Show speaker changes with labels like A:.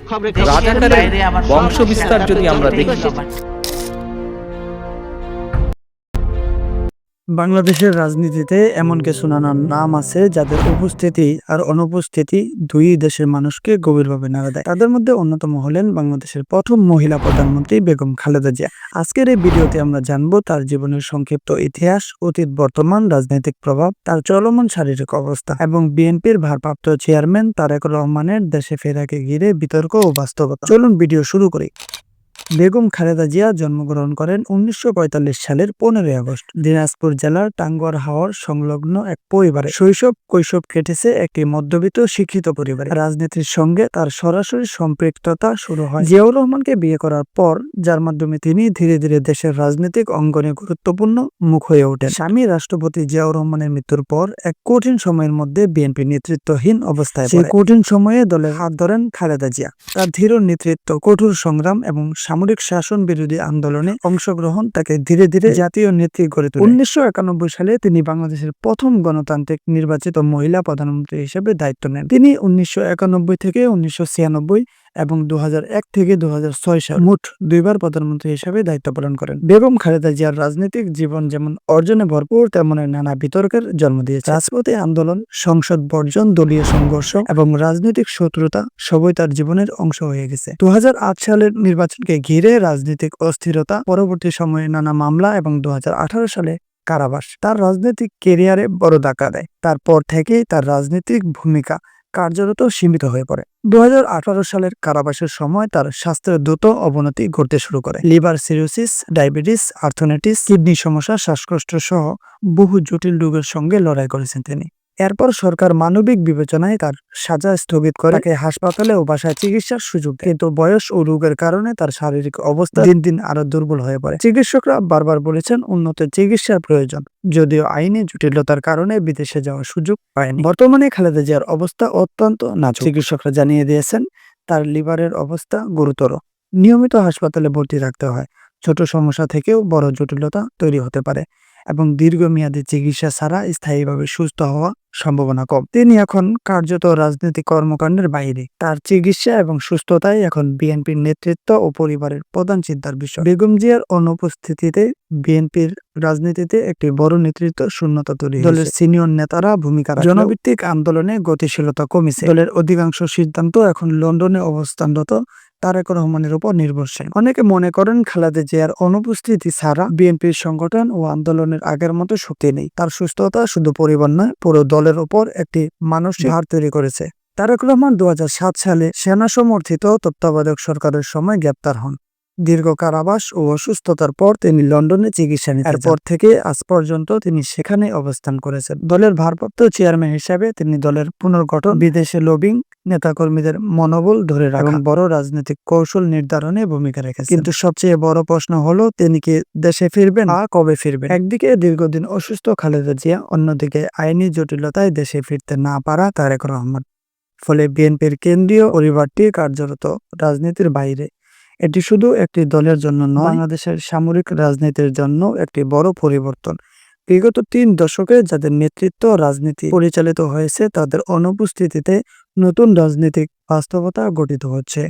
A: রাজাকারের বংশবিস্তার যদি আমরা দেখি,
B: বাংলাদেশের রাজনীতিতে এমন কিছু নানান নাম আছে যাদের উপস্থিতি আর অনুপস্থিতি দুই দেশের মানুষকে গভীরভাবে নাড়া দেয়। তাদের মধ্যে অন্যতম হলেন বাংলাদেশের প্রথম মহিলা প্রধানমন্ত্রী বেগম খালেদা জিয়া। আজকের এই ভিডিওতে আমরা জানবো তার জীবনের সংক্ষিপ্ত ইতিহাস, অতীত, বর্তমান রাজনৈতিক প্রভাব, তার চলমান শারীরিক অবস্থা এবং বিএনপির ভারপ্রাপ্ত চেয়ারম্যান তারেক রহমানের দেশে ফেরাকে ঘিরে বিতর্ক ও বাস্তবতা। চলুন ভিডিও শুরু করি। বেগম খালেদা জিয়া জন্মগ্রহণ করেন 1945 সালের 15 আগস্ট দিনাজপুর জেলার টাঙ্গুয়ার হাওর সংলগ্ন এক পরিবারে। শৈশব কৈশোর কেটেছে একটি মধ্যবিত্ত শিক্ষিত পরিবারে। রাজনীতির সঙ্গে তার সরাসরি সম্পৃক্ততা শুরু হয় জিয়াউর রহমানকে বিয়ে করার পর, যার মাধ্যমে তিনি ধীরে ধীরে দেশের রাজনৈতিক অঙ্গনে গুরুত্বপূর্ণ মুখ হয়ে ওঠেন। স্বামী রাষ্ট্রপতি জিয়াউর রহমানের মৃত্যুর পর এক কঠিন সময়ের মধ্যে বিএনপি নেতৃত্বহীন অবস্থায় পড়ে। কঠিন সময়ে দলের হাত ধরেন খালেদা জিয়া। তার ধীর নেতৃত্ব, কঠোর সংগ্রাম এবং সামরিক শাসন বিরোধী আন্দোলনে অংশগ্রহণ তাকে ধীরে ধীরে জাতীয় নেত্রী করে তোলে। 1991 সালে তিনি বাংলাদেশের প্রথম গণতান্ত্রিক নির্বাচিত মহিলা প্রধানমন্ত্রী হিসেবে দায়িত্ব নেন। তিনি 1991 থেকে 1996 এবং 2001 থেকে 2006 সাল মোট দুইবার প্রধানমন্ত্রী হিসেবে দায়িত্ব পালন করেন। বেগম খালেদা জিয়ার রাজনৈতিক জীবন যেমন অর্জনে ভরপুর, তেমন নানা বিতর্কের জন্ম দিয়েছে। রাজপথে আন্দোলন, সংসদ বর্জন, দলীয় সংঘর্ষ এবং রাজনৈতিক শত্রুতা সবই তার জীবনের অংশ হয়ে গেছে। 2008 সালের নির্বাচনকে ঘিরে রাজনৈতিক অস্থিরতা, পরবর্তী সময়ে নানা মামলা এবং 2018 সালে কারাবাস তার রাজনৈতিক ক্যারিয়ারে বড় ধাক্কা দেয়। তারপর থেকেই তার রাজনৈতিক ভূমিকা কার্যরত সীমিত হয়ে পড়ে। 2018 সালের কারাবাসের সময় তার স্বাস্থ্যের দ্রুত অবনতি ঘটতে শুরু করে। Liver cirrhosis, diabetes, arthritis, kidney সমস্যা, শ্বাসকষ্ট সহ বহু জটিল রোগের সঙ্গে লড়াই করেছেন তিনি। এরপর সরকার মানবিক বিবেচনায় তার সাজা স্থগিত করে তাকে হাসপাতালে ও বাসায় চিকিৎসার সুযোগ দেয়। কিন্তু বয়স ও রোগের কারণে তার শারীরিক অবস্থা দিন দিন আরো দুর্বল হয়ে পড়ে। চিকিৎসকরা বারবার বলেছেন উন্নত চিকিৎসার প্রয়োজন, যদিও আইনি জটিলতার কারণে বিদেশে যাওয়ার সুযোগ পায়নি। বর্তমানে খালেদা জিয়ার অবস্থা অত্যন্ত নাজুক। চিকিৎসকরা জানিয়ে দিয়েছেন তার লিভারের অবস্থা গুরুতর। নিয়মিত হাসপাতালে ভর্তি রাখতে হয়। ছোট সমস্যা থেকেও বড় জটিলতা তৈরি হতে পারে এবং দীর্ঘমেয়াদী চিকিৎসা ছাড়া স্থায়ীভাবে সুস্থ হওয়া সম্ভাবনা কম। তিনি এখন কার্যত রাজনৈতিক কর্মকাণ্ডের বাইরে। তার চিকিৎসা এবং সুস্থতাই এখন বিএনপির নেতৃত্ব ও পরিবারের প্রধান চিন্তার বিষয়। বেগম জিয়ার অনুপস্থিতিতে বিএনপির রাজনীতিতে একটি বড় নেতৃত্ব শূন্যতা তৈরি হয়েছে। দলের সিনিয়র নেতারা ভূমিকা রাখলেও জনভিত্তিক আন্দোলনে গতিশীলতা কমেছে। দলের অধিকাংশ সিদ্ধান্ত এখন লন্ডনে অবস্থানরত তারেক রহমানের উপর নির্ভরশীল। অনেকে মনে করেন খালেদা জিয়ার অনুপস্থিতি ছাড়া বিএনপির সংগঠন ও আন্দোলনের আগের মতো শক্তি নেই। তার সুস্থতা শুধু পরিবার নয়, পুরো দলের উপর একটি মানসিক ভার তৈরি করেছে। তারেক রহমান 2007 সালে সেনা সমর্থিত তত্ত্বাবধায়ক সরকারের সময় গ্রেপ্তার হন। দীর্ঘ কারাবাস ও অসুস্থতার পর তিনি লন্ডনে চিকিৎসা নিতে যান। এরপর থেকে আজ পর্যন্ত তিনি সেখানে অবস্থান করেছেন। দলের ভারপ্রাপ্ত চেয়ারম্যান হিসেবে তিনি দলের পুনর্গঠন, বিদেশে লবিং, নেতাকর্মীদের মনোবল ধরে রাখা এবং বড় রাজনৈতিক কৌশল নির্ধারণে ভূমিকা রেখেছেন। কিন্তু সবচেয়ে বড় প্রশ্ন হলো তিনি কি দেশে ফিরবেন বা কবে ফিরবেন? একদিকে দীর্ঘদিন অসুস্থ খালেদা জিয়া, অন্যদিকে আইনি জটিলতায় দেশে ফিরতে না পারা তারেক রহমান। ফলে বিএনপির কেন্দ্রীয় পরিবারটি কার্যরত রাজনীতির বাইরে। এটি শুধু একটি দলের জন্য নয়, বাংলাদেশের সামরিক রাজনীতির জন্য একটি বড় পরিবর্তন। বিগত 3 দশকে যাদের নেতৃত্ব রাজনীতি পরিচালিত হয়েছে, তাদের অনুপস্থিতিতে নতুন রাজনৈতিক বাস্তবতা গঠিত হচ্ছে।